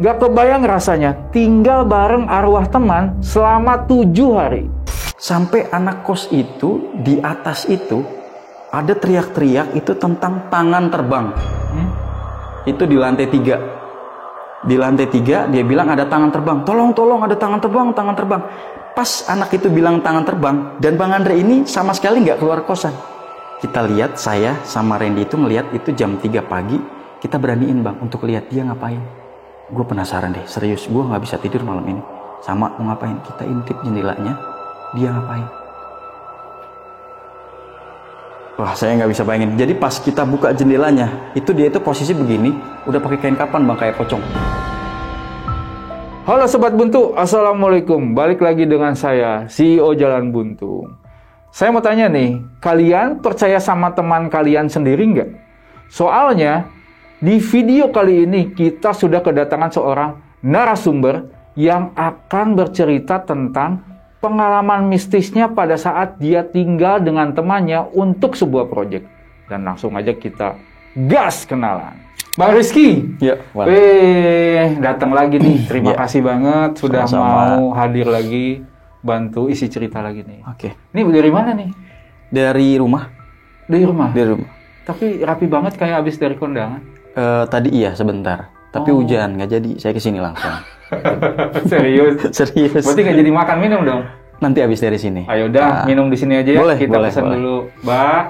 Gak kebayang rasanya tinggal bareng arwah teman selama 7 hari. Sampai anak kos itu, di atas itu, ada teriak-teriak itu tentang tangan terbang. Itu di lantai 3. Di lantai 3 dia bilang ada tangan terbang. Tolong ada tangan terbang, tangan terbang. Pas anak itu bilang tangan terbang, dan Bang Andre ini sama sekali nggak keluar kosan. Kita lihat, saya sama Randy itu ngelihat itu jam 3 pagi. Kita beraniin Bang untuk lihat dia ngapain. Gue penasaran deh, serius, gue nggak bisa tidur malam ini. Sama mau ngapain? Kita intip jendelanya, dia ngapain? Wah, saya nggak bisa bayangin. Jadi pas kita buka jendelanya, itu dia itu posisi begini, udah pakai kain kapan Bang, kayak pocong. Halo Sobat Buntu, Assalamualaikum. Balik lagi dengan saya, CEO Jalan Buntu. Saya mau tanya nih, kalian percaya sama teman kalian sendiri nggak? Soalnya, di video kali ini kita sudah kedatangan seorang narasumber yang akan bercerita tentang pengalaman mistisnya pada saat dia tinggal dengan temannya untuk sebuah proyek. Dan langsung aja kita gas kenalan. Bang Rizky, Ya, datang lagi nih. Terima Ya. kasih banget sudah Sama-sama. mau hadir lagi, bantu isi cerita lagi nih. Oke. Ini dari mana nih? Dari rumah? Dari rumah. Dari rumah. Tapi rapi banget kayak habis dari kondangan. Tadi iya sebentar, tapi hujan nggak jadi. Saya kesini langsung. Serius? Serius. Berarti nggak jadi makan minum dong? Nanti habis dari sini. Ayo udah, minum di sini aja ya. Boleh, Kita boleh, pesan boleh. dulu. Mbak,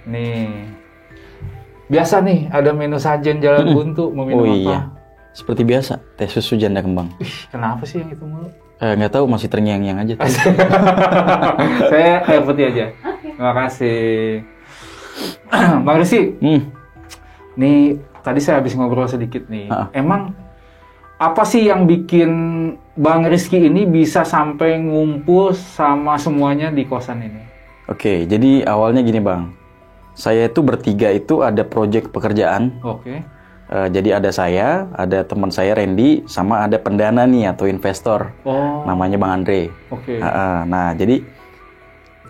nih. Biasa nih, ada menu sajen Jalan Buntu. Mau minum Oh apa? iya, seperti biasa, teh susu janda kembang. Ih, kenapa sih yang itu mulu? Nggak tahu, masih terngiang-ngiang aja. Saya air putih aja. Terima kasih. Bang Rizky, nih tadi saya habis ngobrol sedikit nih. Emang apa sih yang bikin Bang Rizky ini bisa sampai ngumpul sama semuanya di kosan ini? Oke, jadi awalnya gini Bang. Saya itu bertiga itu ada proyek pekerjaan. Oke. Jadi ada saya, ada teman saya Randy, sama ada pendana nih atau investor. Oh. Namanya Bang Andre. Oke. Nah, jadi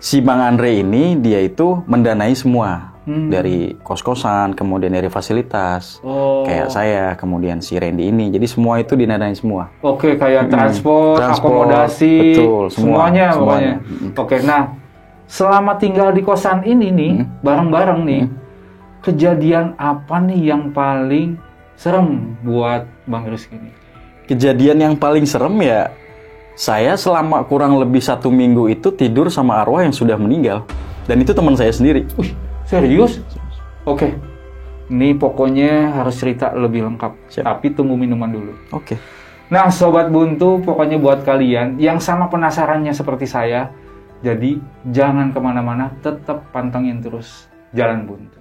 si Bang Andre ini dia itu mendanai semua. Dari kos-kosan, kemudian dari fasilitas. Oh. Kayak saya, kemudian si Randy ini. Jadi semua itu dinadain semua. Oke, kayak transport, akomodasi, betul, semuanya pokoknya. Oke, nah selama tinggal di kosan ini nih, bareng-bareng nih, kejadian apa nih yang paling serem buat Bang Rizky ini? Kejadian yang paling serem ya, saya selama kurang lebih 1 minggu itu tidur sama arwah yang sudah meninggal. Dan itu teman saya sendiri. Serius? Oke. Ini pokoknya harus cerita lebih lengkap. Siap. Tapi tunggu minuman dulu. Oke. Nah, Sobat Buntu, pokoknya buat kalian yang sama penasarannya seperti saya, jadi jangan kemana-mana, tetap pantengin terus Jalan Buntu.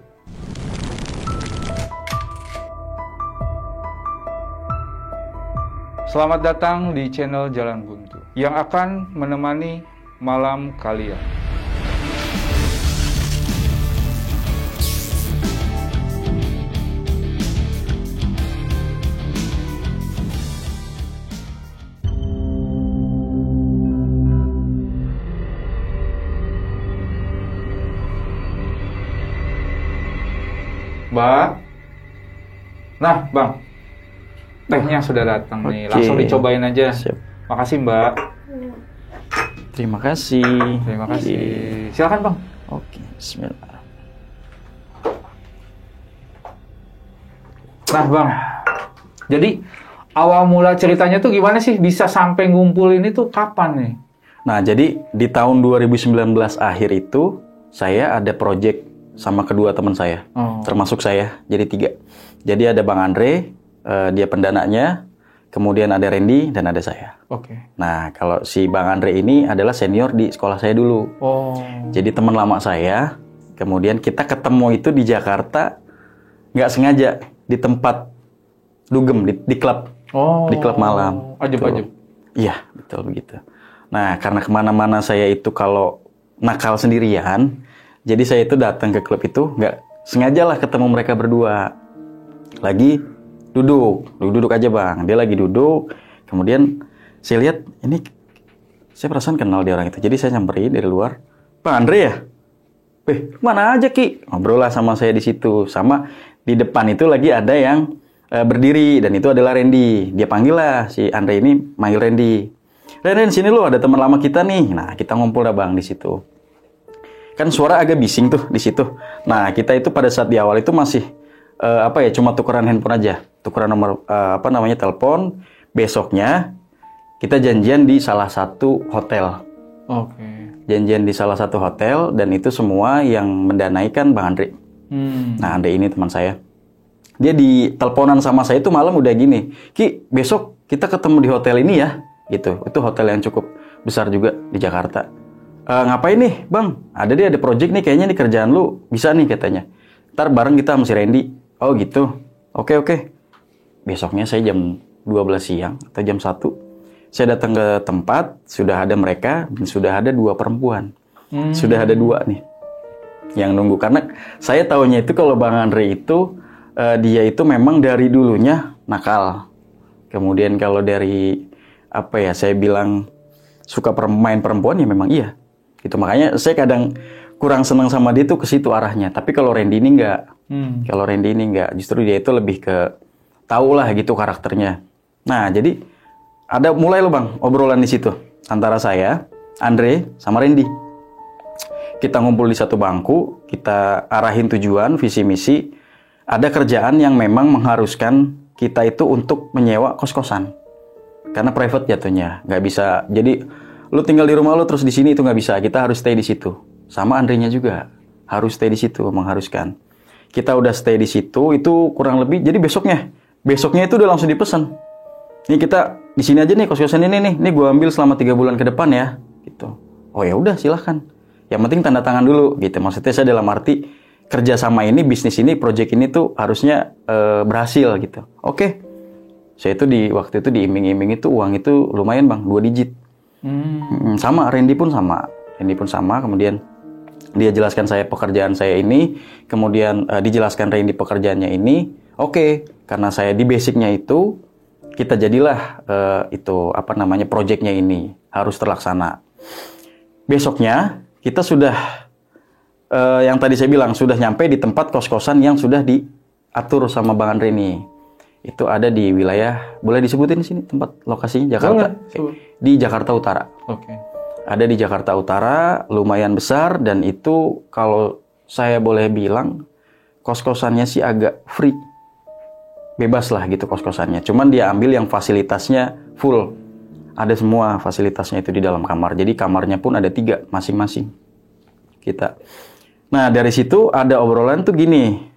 Selamat datang di channel Jalan Buntu yang akan menemani malam kalian. Mbak. Nah, Bang. Tehnya sudah datang nih. Oke. Langsung dicobain aja. Siap. Makasih, Mbak. Terima kasih. Terima kasih. Silakan, Bang. Oke, bismillah. Nah, Bang. Jadi, awal mula ceritanya tuh gimana sih bisa sampai ngumpul ini tuh kapan nih? Nah, jadi di tahun 2019 akhir itu, saya ada project sama kedua teman saya. Termasuk saya, jadi 3. Jadi ada Bang Andre, dia pendananya, kemudian ada Randy, dan ada saya. Oke. Nah, kalau si Bang Andre ini adalah senior di sekolah saya dulu. Oh. Jadi teman lama saya, kemudian kita ketemu itu di Jakarta, nggak sengaja, di tempat dugem, di klub. Oh. Di klub malam. Ajeb-ajeb. Iya, betul begitu. Nah, karena kemana-mana saya itu kalau nakal sendirian, jadi saya itu datang ke klub itu, nggak sengaja lah ketemu mereka berdua. Lagi duduk aja Bang. Dia lagi duduk, kemudian saya lihat, ini saya perasaan kenal dia orang itu. Jadi saya nyamperin dari luar, Pak Andre ya? Mana aja Ki? Ngobrol lah sama saya di situ. Sama di depan itu lagi ada yang berdiri, dan itu adalah Randy. Dia panggil lah, si Andre ini manggil Randy. Ren, sini lu, ada teman lama kita nih. Nah, kita ngumpul dah bang di situ. Kan suara agak bising tuh di situ. Nah, kita itu pada saat di awal itu masih cuma tukeran handphone aja, tukeran nomor telepon. Besoknya kita janjian di salah satu hotel. Oke. Janjian di salah satu hotel, dan itu semua yang mendanaikan Bang Andre. Nah, Andre ini teman saya. Dia di teleponan sama saya itu malam udah gini, Ki, besok kita ketemu di hotel ini ya. Gitu. Itu hotel yang cukup besar juga di Jakarta. Ngapain nih, Bang? Ada project nih, kayaknya nih kerjaan lu bisa nih katanya. Ntar bareng kita sama si Randy. Oh gitu. Oke. Besoknya saya jam 12 siang atau jam 1. Saya datang ke tempat, sudah ada mereka, dan sudah ada 2 perempuan. Sudah ada 2 nih yang nunggu. Karena saya tahunya itu kalau Bang Andre itu, dia itu memang dari dulunya nakal. Kemudian kalau dari saya bilang suka main perempuan, ya memang iya. Gitu, makanya saya kadang kurang senang sama dia tuh ke situ arahnya. Tapi kalau Randy ini enggak. Kalau Randy ini enggak, justru dia itu lebih ke tahu lah gitu karakternya. Nah, jadi ada mulai loh Bang obrolan di situ antara saya, Andre, sama Randy. Kita ngumpul di satu bangku, kita arahin tujuan, visi misi. Ada kerjaan yang memang mengharuskan kita itu untuk menyewa kos-kosan. Karena private jatuhnya, nggak bisa. Jadi lu tinggal di rumah lu terus di sini itu nggak bisa. Kita harus stay di situ. Sama Andre-nya juga harus stay di situ, mengharuskan. Kita udah stay di situ itu kurang lebih. Jadi besoknya itu udah langsung dipesan. Nih kita di sini aja nih kos-kosan ini nih. Nih gua ambil selama 3 bulan ke depan ya. Gitu. Oh ya udah silahkan. Yang penting tanda tangan dulu. Gitu. Maksudnya saya dalam arti kerja sama ini, bisnis ini, project ini tuh harusnya berhasil gitu. Oke. Saya itu waktu itu diiming-iming itu uang itu lumayan Bang, 2 digit. Sama, Randy pun sama. Kemudian dia jelaskan saya pekerjaan saya ini, kemudian dijelaskan Randy pekerjaannya ini. Oke, karena saya di basicnya itu, kita jadilah projectnya ini harus terlaksana. Besoknya kita sudah yang tadi saya bilang sudah nyampe di tempat kos-kosan yang sudah diatur sama Bang Andre ini. Itu ada di wilayah, boleh disebutin di sini tempat lokasinya Jakarta. Di Jakarta Utara. Oke. Ada di Jakarta Utara, lumayan besar, dan itu kalau saya boleh bilang kos-kosannya sih agak free. Bebas lah gitu kos-kosannya. Cuman dia ambil yang fasilitasnya full. Ada semua fasilitasnya itu di dalam kamar. Jadi kamarnya pun ada 3 masing-masing. Kita. Nah, dari situ ada obrolan tuh gini.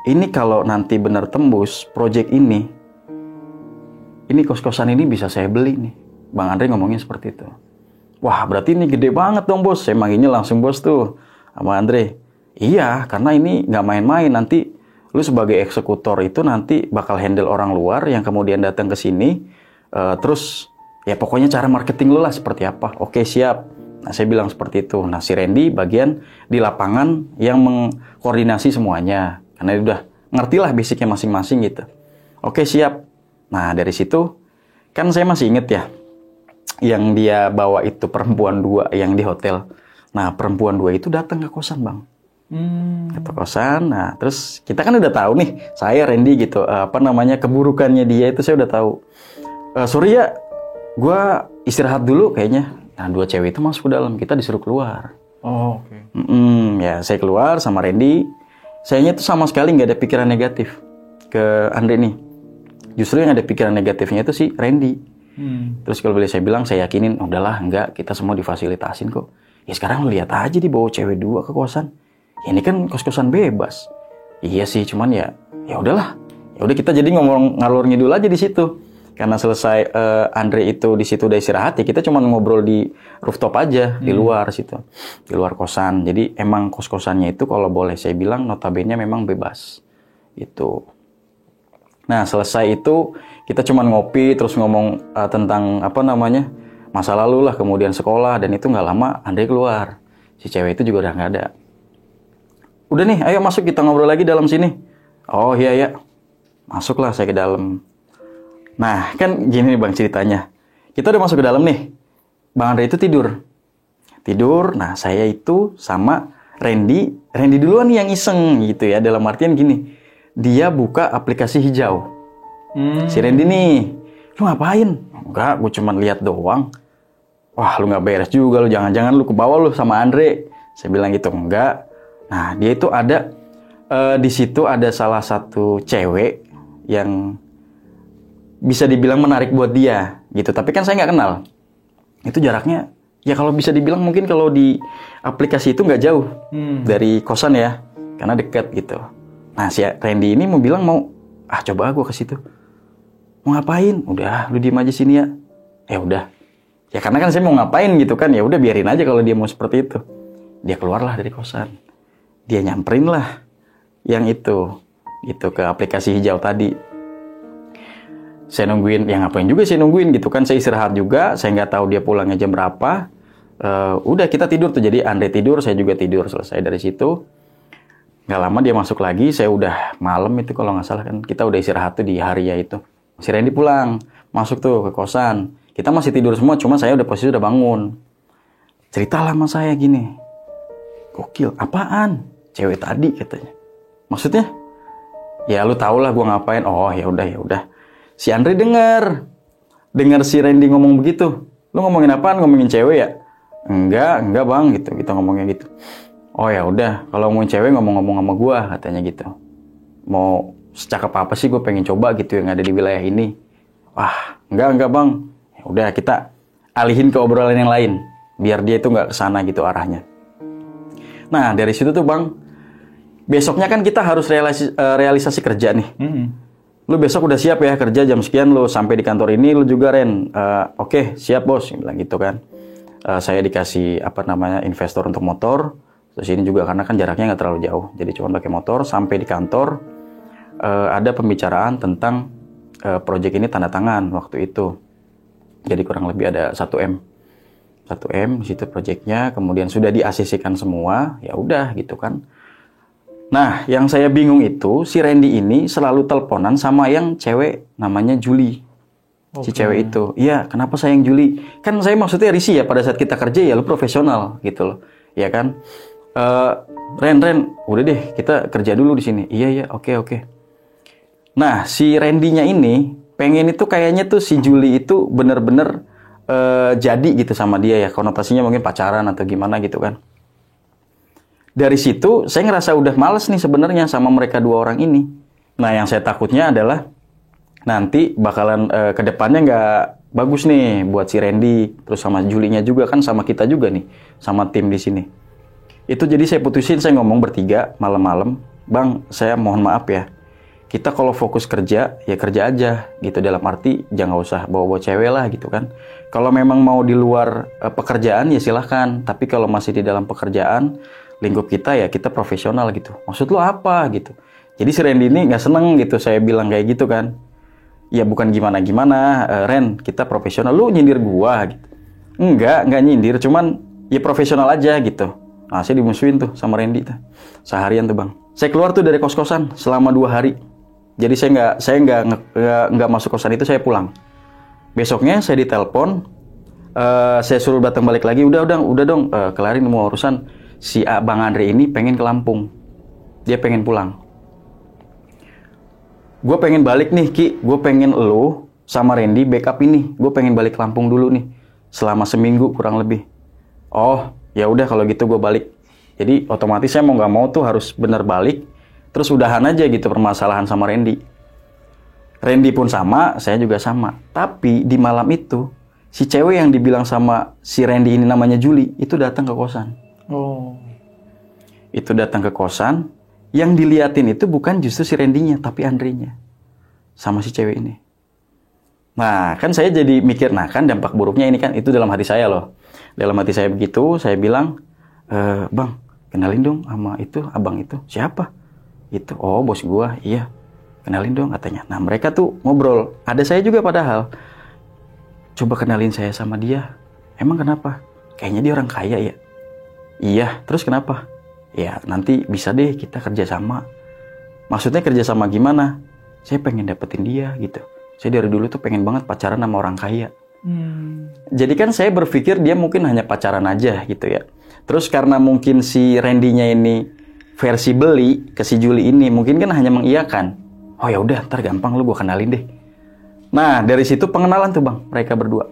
Ini kalau nanti benar tembus project ini kos-kosan ini bisa saya beli nih. Bang Andre ngomongnya seperti itu. Wah, berarti ini gede banget dong bos. Saya manggilnya langsung bos tuh sama Andre. Iya, karena ini nggak main-main. Nanti lu sebagai eksekutor itu nanti bakal handle orang luar yang kemudian datang ke sini. Terus ya pokoknya cara marketing lu lah seperti apa. Oke, siap. Nah, saya bilang seperti itu. Nah, si Randy bagian di lapangan yang mengkoordinasi semuanya. Karena dia udah ngerti lah basicnya masing-masing gitu. Oke, siap. Nah, dari situ kan saya masih inget ya. Yang dia bawa itu perempuan 2 yang di hotel. Nah, perempuan 2 itu datang ke kosan Bang. Ke kosan. Nah, terus kita kan udah tahu nih. Saya Randy gitu. Keburukannya dia itu saya udah tahu. Sorry ya. Gue istirahat dulu kayaknya. Nah, 2 cewek itu masuk ke dalam. Kita disuruh keluar. Oh, oke. Ya, saya keluar sama Randy. Sayanya tuh sama sekali nggak ada pikiran negatif ke Andre nih. Justru yang ada pikiran negatifnya itu si Randy. Terus kalau boleh saya bilang, saya yakinin, udahlah enggak, kita semua difasilitasin kok. Ya sekarang lu lihat aja dibawa cewek 2 ke kosan. Ya, ini kan kos-kosan bebas. Iya sih, cuman ya udahlah. Ya udah kita jadi ngomong ngalur ngidul aja di situ. Karena selesai Andre itu di situ udah istirahat, ya kita cuma ngobrol di rooftop aja di luar situ, di luar kosan. Jadi emang kos-kosannya itu kalau boleh saya bilang notabene memang bebas itu. Nah, selesai itu kita cuma ngopi terus ngomong tentang masa lalu lah, kemudian sekolah, dan itu nggak lama Andre keluar. Si cewek itu juga udah nggak ada. Udah nih, ayo masuk kita ngobrol lagi dalam sini. Oh iya, masuklah saya ke dalam. Nah, kan gini nih Bang ceritanya. Kita udah masuk ke dalam nih. Bang Andre itu tidur. Nah, saya itu sama Randy duluan yang iseng gitu ya. Dalam artian gini, dia buka aplikasi hijau. Si Randy nih, lu ngapain? Enggak, gue cuma lihat doang. Wah, lu nggak beres juga lu, jangan-jangan lu ke bawah lu sama Andre. Saya bilang gitu, enggak. Nah, dia itu ada di situ ada salah satu cewek yang bisa dibilang menarik buat dia gitu. Tapi kan saya nggak kenal. Itu jaraknya ya kalau bisa dibilang mungkin kalau di aplikasi itu nggak jauh dari kosan ya, karena dekat gitu. Nah, si Randy ini mau bilang coba gue ke situ. Mau ngapain? Udah, lu diem aja sini ya. Ya udah. Ya karena kan saya mau ngapain gitu kan. Ya udah biarin aja kalau dia mau seperti itu. Dia keluarlah dari kosan. Dia nyamperin lah yang itu gitu ke aplikasi hijau tadi. Saya nungguin, ya ngapain juga saya nungguin gitu kan. Saya istirahat juga, saya nggak tahu dia pulangnya jam berapa. Udah kita tidur tuh. Jadi Andre tidur, saya juga tidur. Selesai dari situ. Nggak lama dia masuk lagi. Saya udah malam itu kalau nggak salah kan. Kita udah istirahat tuh di hari ya itu. Si Randy pulang, masuk tuh ke kosan. Kita masih tidur semua, cuma saya posisi udah bangun. Cerita lah sama saya gini. Gokil, apaan? Cewek tadi katanya. Maksudnya? Ya lu tau lah gue ngapain. Oh ya udah. Si Andre dengar si Randy ngomong begitu. Lu ngomongin apaan? Ngomongin cewek ya? Enggak bang gitu. Kita ngomongnya gitu. Oh ya udah, kalau ngomongin cewek ngomong-ngomong sama gue katanya gitu. Mau secakep apa sih gue pengen coba gitu yang ada di wilayah ini. Wah, enggak bang. Ya udah kita alihin ke obrolan yang lain biar dia itu nggak kesana gitu arahnya. Nah dari situ tuh bang, besoknya kan kita harus realisasi kerja nih. Lu besok udah siap ya kerja jam sekian, lu sampai di kantor ini lu juga Ren. Oke, siap bos, bilang gitu kan. Saya dikasih investor untuk motor. Terus ini juga karena kan jaraknya nggak terlalu jauh, jadi cuma pakai motor sampai di kantor. Ada pembicaraan tentang proyek ini tanda tangan waktu itu. Jadi kurang lebih ada 1M di situ proyeknya. Kemudian sudah di-ACC-kan semua, ya udah gitu kan. Nah, yang saya bingung itu si Randy ini selalu teleponan sama yang cewek namanya Julie. Si cewek itu. Iya, kenapa saya yang Julie? Kan saya maksudnya risih ya pada saat kita kerja ya lu profesional gitu loh. Ya kan? Ren, udah deh kita kerja dulu di sini. Iya, oke. Nah, si Randy-nya ini pengen itu kayaknya tuh si Julie itu bener-bener jadi gitu sama dia ya. Konotasinya mungkin pacaran atau gimana gitu kan. Dari situ saya ngerasa udah males nih sebenarnya sama mereka dua orang ini. Nah, yang saya takutnya adalah nanti bakalan ke depannya nggak bagus nih buat si Randy. Terus sama Julie-nya juga kan, sama kita juga nih. Sama tim di sini. Itu jadi saya putusin, saya ngomong bertiga malam-malam. Bang, saya mohon maaf ya. Kita kalau fokus kerja, ya kerja aja gitu. Dalam arti, jangan usah bawa-bawa cewek lah gitu kan. Kalau memang mau di luar pekerjaan, ya silahkan. Tapi kalau masih di dalam pekerjaan, lingkup kita ya kita profesional gitu. Maksud lo apa gitu. Jadi si Randy ini nggak seneng gitu, saya bilang kayak gitu kan. Ya bukan gimana-gimana, Ren, kita profesional. Lu nyindir gua gitu. Enggak nyindir, cuman ya profesional aja gitu. Nah, saya dimusuhin tuh sama Randy tuh. Seharian tuh bang. Saya keluar tuh dari kos-kosan selama 2 hari. Jadi saya nggak masuk kosan itu, saya pulang. Besoknya saya ditelepon, saya suruh datang balik lagi. Udah dong, kelarin semua urusan. Si Bang Andre ini pengen ke Lampung. Dia pengen pulang. Gue pengen balik nih Ki. Gue pengen lo sama Randy backup ini. Gue pengen balik ke Lampung dulu nih. Selama seminggu kurang lebih. Oh, ya udah kalau gitu gue balik. Jadi otomatis saya mau nggak mau tuh harus bener balik. Terus udahan aja gitu permasalahan sama Randy. Randy pun sama, saya juga sama. Tapi di malam itu, si cewek yang dibilang sama si Randy ini namanya Julie, itu datang ke kosan. Oh. Itu datang ke kosan, yang diliatin itu bukan justru si Randy-nya, tapi Andre-nya. Sama si cewek ini. Nah, kan saya jadi mikir, nah kan dampak buruknya ini kan, itu dalam hati saya loh. Dalam hati saya begitu, saya bilang, Bang, kenalin dong sama itu, abang itu. Siapa? Itu, oh bos gua, iya. Kenalin dong katanya. Nah mereka tuh ngobrol. Ada saya juga padahal. Coba kenalin saya sama dia. Emang kenapa? Kayaknya dia orang kaya ya. Iya, terus kenapa? Ya nanti bisa deh kita kerja sama. Maksudnya kerja sama gimana? Saya pengen dapetin dia gitu. Saya dari dulu tuh pengen banget pacaran sama orang kaya. Jadi kan saya berpikir dia mungkin hanya pacaran aja gitu ya. Terus karena mungkin si Randy-nya ini versi beli ke si Julie ini, mungkin kan hanya mengiyakan. Oh ya udah, ntar gampang lu gua kenalin deh. Nah, dari situ pengenalan tuh bang, mereka berdua.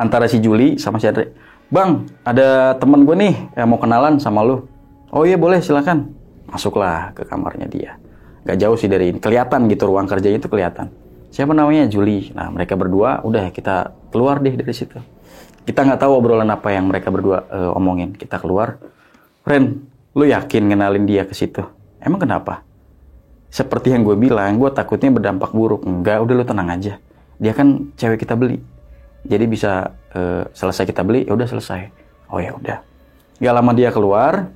Antara si Juli sama si Andre. Bang, ada temen gue nih yang mau kenalan sama lu. Oh iya boleh, silakan. Masuklah ke kamarnya dia. Gak jauh sih dari ini. Kelihatan gitu, ruang kerjanya itu kelihatan. Siapa namanya? Juli. Nah, mereka berdua, udah kita keluar deh dari situ. Kita nggak tahu obrolan apa yang mereka berdua omongin. Kita keluar. Ren, lu yakin ngenalin dia ke situ? Emang kenapa? Seperti yang gue bilang, gue takutnya berdampak buruk. Enggak, udah lu tenang aja. Dia kan cewek kita beli. Jadi bisa selesai kita beli, ya udah selesai. Oh ya udah. Gak lama dia keluar,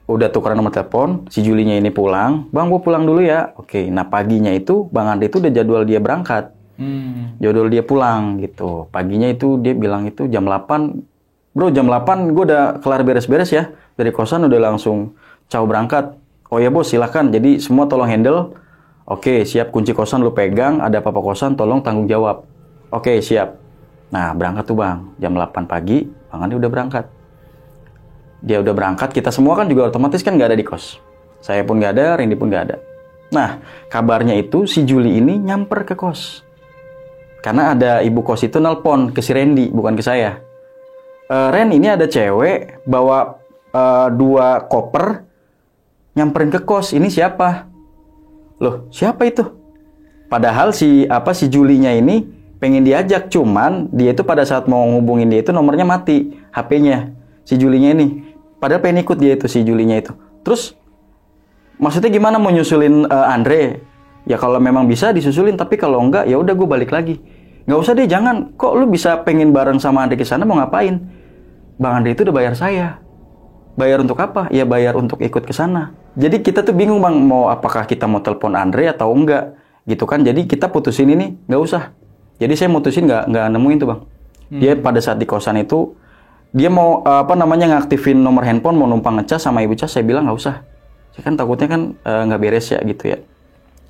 udah tukeran nomor telepon. Si Julinya ini pulang. Bang, gue pulang dulu ya. Oke, nah paginya itu Bang Andre itu udah jadwal dia berangkat. Jadwal dia pulang gitu. Paginya itu dia bilang itu jam 8. Bro, jam 8 gue udah kelar beres-beres ya. Dari kosan udah langsung caw berangkat. Oh ya bos, silakan. Jadi semua tolong handle. Oke, siap. Kunci kosan lu pegang. Ada apa-apa kosan, tolong tanggung jawab. Oke, siap. Nah, berangkat tuh bang. Jam 8 pagi, Bang Andi udah berangkat. Dia udah berangkat. Kita semua kan juga otomatis kan nggak ada di kos. Saya pun nggak ada, Randy pun nggak ada. Nah, kabarnya itu si Juli ini nyamper ke kos. Karena ada ibu kos itu nelpon ke si Randy, bukan ke saya. Ren, ini ada cewek bawa 2 koper nyamperin ke kos, ini siapa? Loh, siapa itu? Padahal si Julinya ini pengen diajak, cuman dia itu pada saat mau ngubungin dia itu nomornya mati, HP-nya si Julinya ini. Padahal pengen ikut dia itu, si Julinya itu. Terus maksudnya gimana mau nyusulin Andre? Ya kalau memang bisa disusulin, tapi kalau enggak ya udah gue balik lagi. Nggak usah deh, jangan. Kok lu bisa pengen bareng sama Andre ke sana, mau ngapain? Bang Andre itu udah bayar saya. Bayar untuk apa? Ya bayar untuk ikut ke sana. Jadi kita tuh bingung bang, mau apakah kita mau telepon Andre atau enggak, gitu kan? Jadi kita putusin ini, nggak usah. Jadi saya mutusin nggak nemuin tuh bang. Dia pada saat di kosan itu, dia mau ngaktifin nomor handphone, mau numpang ngecas sama ibu cas, saya bilang nggak usah. Saya kan takutnya kan nggak beres ya gitu ya.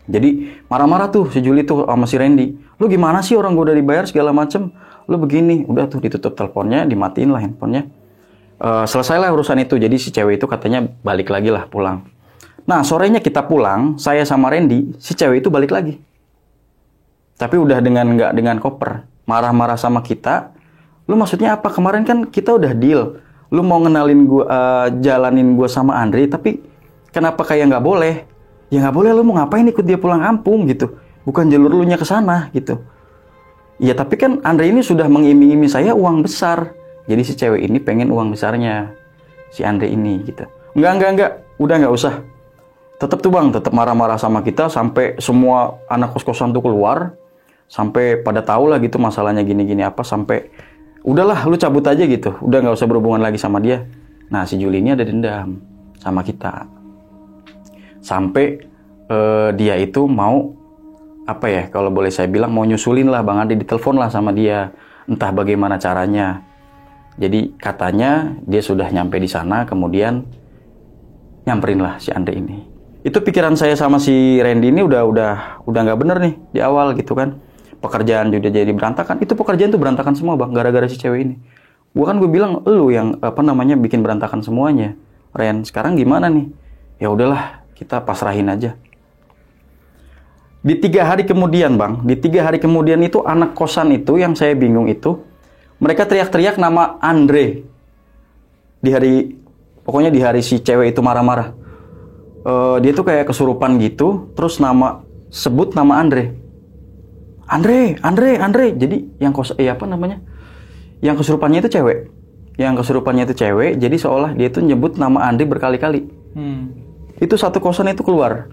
Jadi marah-marah tuh si Juli tuh sama si Randy. Lu gimana sih, orang gue udah dibayar segala macem, lu begini. Udah tuh ditutup teleponnya, dimatiin lah handphonenya. Selesailah urusan itu. Jadi si cewek itu katanya balik lagi lah pulang. Nah sorenya kita pulang, saya sama Randy, si cewek itu balik lagi. Tapi udah nggak dengan koper. Marah-marah sama kita. Lu maksudnya apa? Kemarin kan kita udah deal. Lu mau ngenalin gua, jalanin gua sama Andre, tapi kenapa kayak nggak boleh? Ya nggak boleh, lu mau ngapain ikut dia pulang kampung gitu? Bukan jalur lu nya ke sana gitu. Ya tapi kan Andre ini sudah mengiming-iming saya uang besar. Jadi si cewek ini pengen uang besarnya si Andre ini gitu. Enggak. Udah nggak usah. Tetap tuh bang, tetap marah-marah sama kita sampai semua anak kos-kosan tuh keluar. Sampai pada tahu lah gitu masalahnya gini-gini apa. Sampai udahlah lu cabut aja gitu. Udah nggak usah berhubungan lagi sama dia. Nah si Juli ini ada dendam sama kita. Sampai dia itu mau apa ya, kalau boleh saya bilang mau nyusulin lah Bang Andi, ditelepon lah sama dia, entah bagaimana caranya. Jadi katanya dia sudah nyampe di sana, kemudian nyamperin lah si Andre ini. Itu pikiran saya sama si Randy ini udah nggak bener nih di awal gitu kan. Pekerjaan juga jadi berantakan. Itu pekerjaan tuh berantakan semua bang, gara-gara si cewek ini. Gue bilang lu yang bikin berantakan semuanya. Ren, sekarang gimana nih? Ya udahlah, kita pasrahin aja. Di 3 hari kemudian bang, itu anak kosan itu yang saya bingung itu, mereka teriak-teriak nama Andre. Pokoknya di hari si cewek itu marah-marah. Dia tuh kayak kesurupan gitu, terus sebut nama Andre. Andre. Jadi yang yang kesurupannya itu cewek. Jadi seolah dia tuh nyebut nama Andre berkali-kali. Itu satu kosan itu keluar.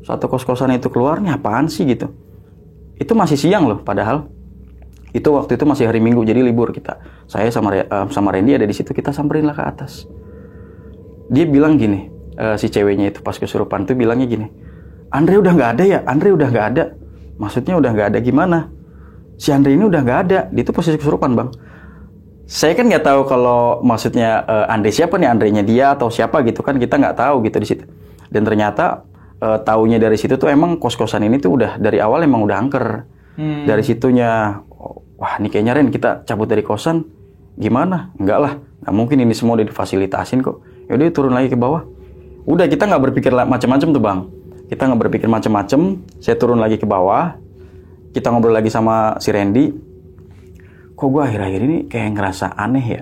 Kos-kosan itu keluar, nih apaan sih gitu. Itu masih siang loh, padahal itu waktu itu masih hari Minggu, jadi libur kita. Saya sama Randy ada di situ, kita samperin lah ke atas. Dia bilang gini, si ceweknya itu pas kesurupan tuh bilangnya gini, Andre udah nggak ada ya? Andre udah nggak ada. Maksudnya udah nggak ada gimana? Si Andre ini udah nggak ada. Dia itu posisi kesurupan bang. Saya kan nggak tahu kalau maksudnya Andre siapa nih, Andrenya dia atau siapa gitu kan, kita nggak tahu gitu di situ. Dan ternyata taunya dari situ tuh emang kos-kosan ini tuh udah dari awal emang udah angker. Dari situnya, wah ini kayaknya Ren kita cabut dari kosan, gimana? Enggak lah, nggak mungkin ini semua udah difasilitasin kok. Yaudah turun lagi ke bawah. Udah kita nggak berpikir macam-macam tuh bang. Kita nggak berpikir macam-macam. Saya turun lagi ke bawah. kita ngobrol lagi sama si Randy, kok gue akhir-akhir ini kayak ngerasa aneh ya.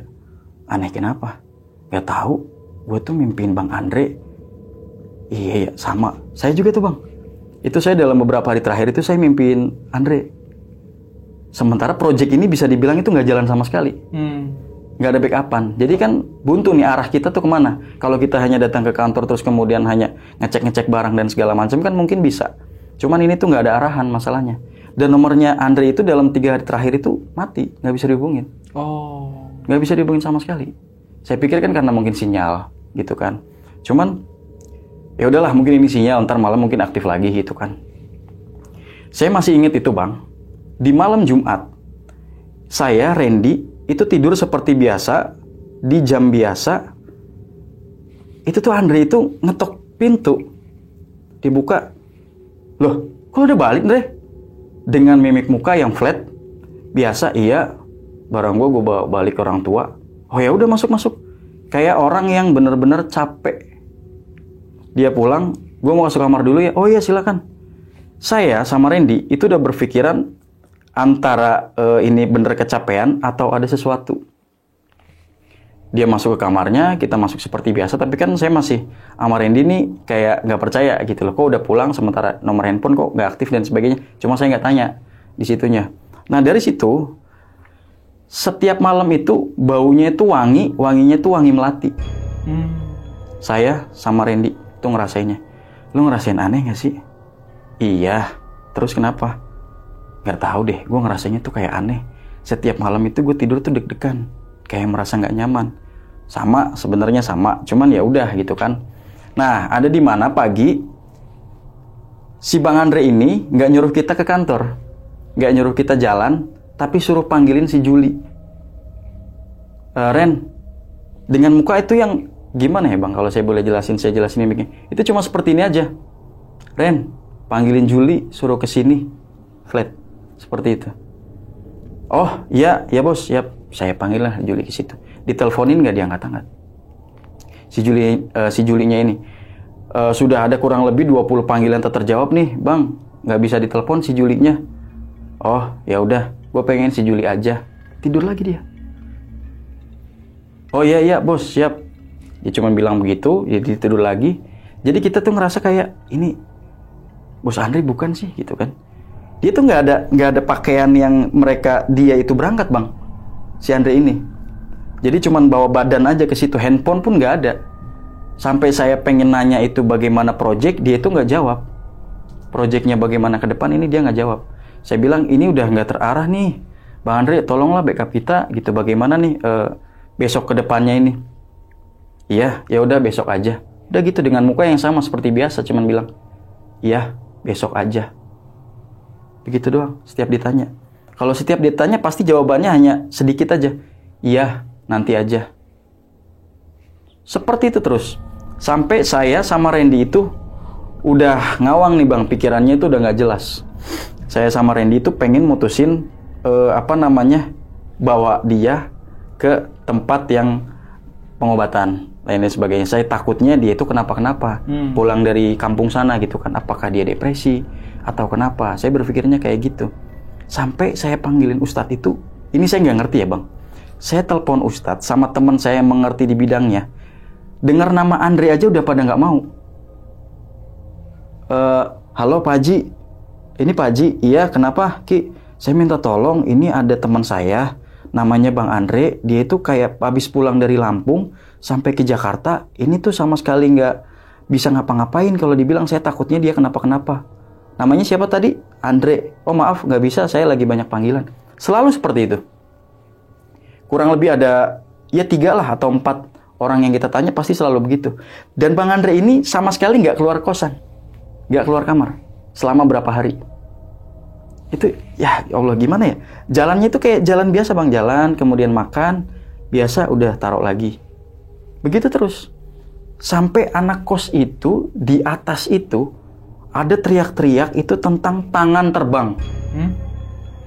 Aneh kenapa? Gak tahu. Gue tuh mimpiin Bang Andre. Iya, sama. Saya juga tuh Bang. Itu saya dalam beberapa hari terakhir itu saya mimpiin Andre. Sementara project ini bisa dibilang itu gak jalan sama sekali. Gak ada backupan. Jadi kan buntu nih arah kita tuh kemana. Kalau kita hanya datang ke kantor terus kemudian hanya ngecek-ngecek barang dan segala macam kan mungkin bisa. Cuman ini tuh gak ada arahan masalahnya. Dan nomornya Andre itu dalam 3 hari terakhir itu mati, nggak bisa dihubungin. Nggak bisa dihubungin sama sekali. Saya pikir kan karena mungkin sinyal, gitu kan. Cuman ya udahlah, mungkin ini sinyal, ntar malam mungkin aktif lagi gitu kan. Saya masih ingat itu Bang. Di malam Jumat, saya Randy itu tidur seperti biasa di jam biasa. Itu tuh Andre itu ngetok pintu, dibuka. Loh, kok udah balik Andre? Dengan mimik muka yang flat, biasa iya, barang gue bawa balik ke orang tua. Oh ya udah masuk. Kayak orang yang bener-bener capek. Dia pulang, gue mau masuk kamar dulu ya. Oh iya silakan. Saya sama Randy itu udah berpikiran antara ini bener kecapean atau ada sesuatu. Dia masuk ke kamarnya, kita masuk seperti biasa, tapi kan saya masih sama Randy nih kayak nggak percaya gitu loh. Kok udah pulang sementara nomor handphone kok nggak aktif dan sebagainya. Cuma saya nggak tanya di situnya. Nah dari situ, setiap malam itu baunya itu wanginya itu wangi melati. Saya sama Randy tuh ngerasainnya. Lu ngerasain aneh nggak sih? Iya. Terus kenapa? Nggak tahu deh. Gue ngerasainnya tuh kayak aneh. Setiap malam itu gue tidur tuh deg-degan. Kayak merasa nggak nyaman. Sama, sebenarnya sama. Cuman ya udah gitu kan. Nah, ada di mana pagi si Bang Andre ini nggak nyuruh kita ke kantor, nggak nyuruh kita jalan, tapi suruh panggilin si Juli. Ren, dengan muka itu yang gimana ya Bang? Kalau saya boleh jelasin, saya jelasin mimiknya. Itu cuma seperti ini aja. Ren, panggilin Juli, suruh ke sini. Flat, seperti itu. Oh, iya bos, siap. Saya panggil lah Juli ke situ. Diteleponin nggak diangkat-angkat. Si Julinya ini sudah ada kurang lebih 20 panggilan tak terjawab nih, Bang. Nggak bisa ditelepon si Julinya. Oh, ya udah, gue pengen si Juli aja. Tidur lagi dia. Oh iya bos, siap. Dia cuma bilang begitu, dia tidur lagi. Jadi kita tuh ngerasa kayak ini bos Andre bukan sih, gitu kan? Dia tuh nggak ada pakaian yang dia itu berangkat Bang. Si Andre ini. Jadi cuman bawa badan aja ke situ, handphone pun nggak ada. Sampai saya pengen nanya itu bagaimana project, dia itu nggak jawab. Projectnya bagaimana ke depan ini dia nggak jawab. Saya bilang ini udah nggak terarah nih, Bang Andre, tolonglah backup kita, gitu. Bagaimana nih besok ke depannya ini? Iya, ya udah besok aja. Udah gitu dengan muka yang sama seperti biasa, cuman bilang, iya besok aja. Begitu doang. Setiap ditanya. Kalau setiap ditanya pasti jawabannya hanya sedikit aja. Iya, nanti aja. Seperti itu terus. Sampai saya sama Randy itu udah ngawang nih Bang. Pikirannya itu udah nggak jelas. Saya sama Randy itu pengen mutusin bawa dia ke tempat yang pengobatan lain dan sebagainya. Saya takutnya dia itu kenapa-kenapa. Pulang dari kampung sana gitu kan. Apakah dia depresi atau kenapa? Saya berpikirnya kayak gitu. Sampai saya panggilin Ustadz itu, ini saya nggak ngerti ya Bang. Saya telepon Ustadz sama teman saya yang mengerti di bidangnya. Dengar nama Andre aja udah pada nggak mau. Halo Pak Haji, ini Pak Haji. Iya kenapa Ki? Saya minta tolong, ini ada teman saya, namanya Bang Andre. Dia itu kayak habis pulang dari Lampung sampai ke Jakarta. Ini tuh sama sekali nggak bisa ngapa-ngapain. Kalau dibilang saya takutnya dia kenapa-kenapa. Namanya siapa tadi? Andre. Oh maaf, nggak bisa, saya lagi banyak panggilan. Selalu seperti itu. Kurang lebih ada, ya 3 lah atau 4 orang yang kita tanya pasti selalu begitu. Dan Bang Andre ini sama sekali nggak keluar kosan. Nggak keluar kamar. Selama berapa hari. Itu, ya Allah gimana ya. Jalannya itu kayak jalan biasa Bang. Jalan, kemudian makan. Biasa, udah taruh lagi. Begitu terus. Sampai anak kos itu, di atas itu, ada teriak-teriak itu tentang tangan terbang.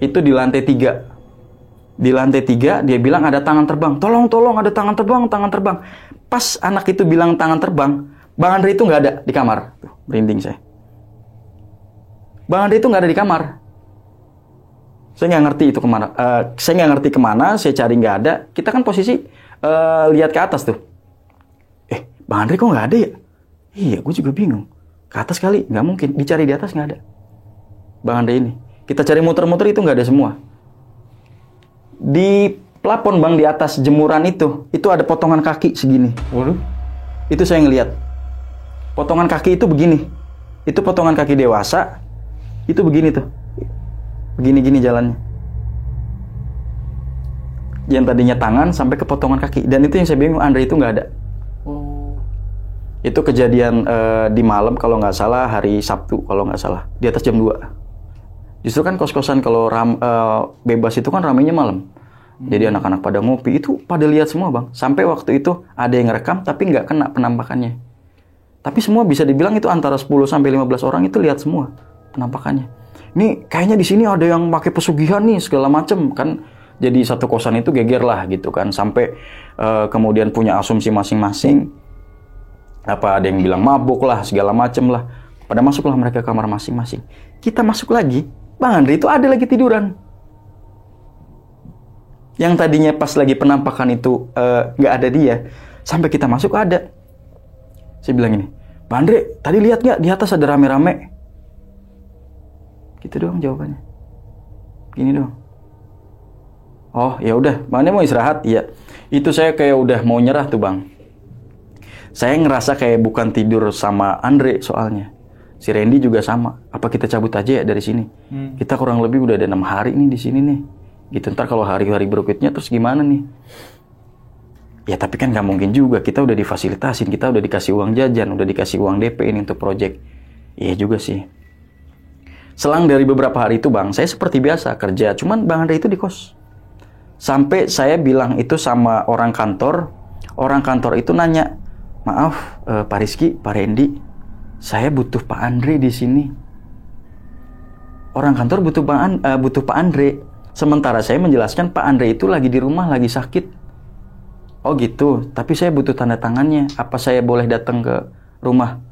Itu di lantai 3. Di lantai 3 dia bilang ada tangan terbang. Tolong ada tangan terbang. Pas anak itu bilang tangan terbang, Bang Andre itu nggak ada di kamar. Tuh, merinding saya. Bang Andre itu nggak ada di kamar. Saya nggak ngerti itu kemana. Saya nggak ngerti kemana. Saya cari nggak ada. Kita kan posisi lihat ke atas tuh. Bang Andre kok nggak ada ya? Iya, gue juga bingung. Ke atas kali, nggak mungkin. Dicari di atas nggak ada. Bang Andre ini. Kita cari muter-muter itu nggak ada semua. Di plafon bang, di atas jemuran itu ada potongan kaki segini. Waduh. Itu saya ngelihat. Potongan kaki itu begini. Itu potongan kaki dewasa. Itu begini tuh. Begini-gini jalannya. Yang tadinya tangan sampai ke potongan kaki. Dan itu yang saya bingung, Andre itu nggak ada. Itu kejadian di malam kalau nggak salah, hari Sabtu kalau nggak salah, di atas jam 2. Justru kan kos-kosan kalau bebas itu kan ramainya malam. Jadi anak-anak pada ngopi, itu pada lihat semua bang. Sampai waktu itu ada yang ngerekam tapi nggak kena penampakannya. Tapi semua bisa dibilang itu antara 10 sampai 15 orang itu lihat semua penampakannya. Ini kayaknya di sini ada yang pakai pesugihan nih segala macem kan. Jadi satu kosan itu geger lah gitu kan. Sampai kemudian punya asumsi masing-masing. Apa ada yang bilang mabuk lah, segala macem lah. Pada masuklah mereka ke kamar masing-masing. Kita masuk lagi, Bang Andre itu ada lagi tiduran. Yang tadinya pas lagi penampakan itu nggak ada dia, sampai kita masuk ada. Saya bilang ini, Bang Andre, tadi lihat nggak di atas ada rame-rame? Gitu doang jawabannya. Gini doang. Oh ya udah, Bang Andre mau istirahat? Iya. Itu saya kayak udah mau nyerah tuh Bang. Saya ngerasa kayak bukan tidur sama Andre soalnya. Si Randy juga sama. Apa kita cabut aja ya dari sini? Kita kurang lebih udah ada 6 hari nih di sini nih. Gitu, ntar kalau hari-hari berikutnya terus gimana nih? Ya tapi kan nggak mungkin juga. Kita udah difasilitasin, kita udah dikasih uang jajan, udah dikasih uang DP ini untuk project. Iya juga sih. Selang dari beberapa hari itu Bang, saya seperti biasa kerja. Cuman Bang Andre itu di kos. Sampai saya bilang itu sama orang kantor. Orang kantor itu nanya, maaf, Pak Rizky, Pak Randy, saya butuh Pak Andre di sini. Orang kantor butuh Pak Andre. Sementara saya menjelaskan Pak Andre itu lagi di rumah, lagi sakit. Oh gitu, tapi saya butuh tanda tangannya. Apa saya boleh datang ke rumah?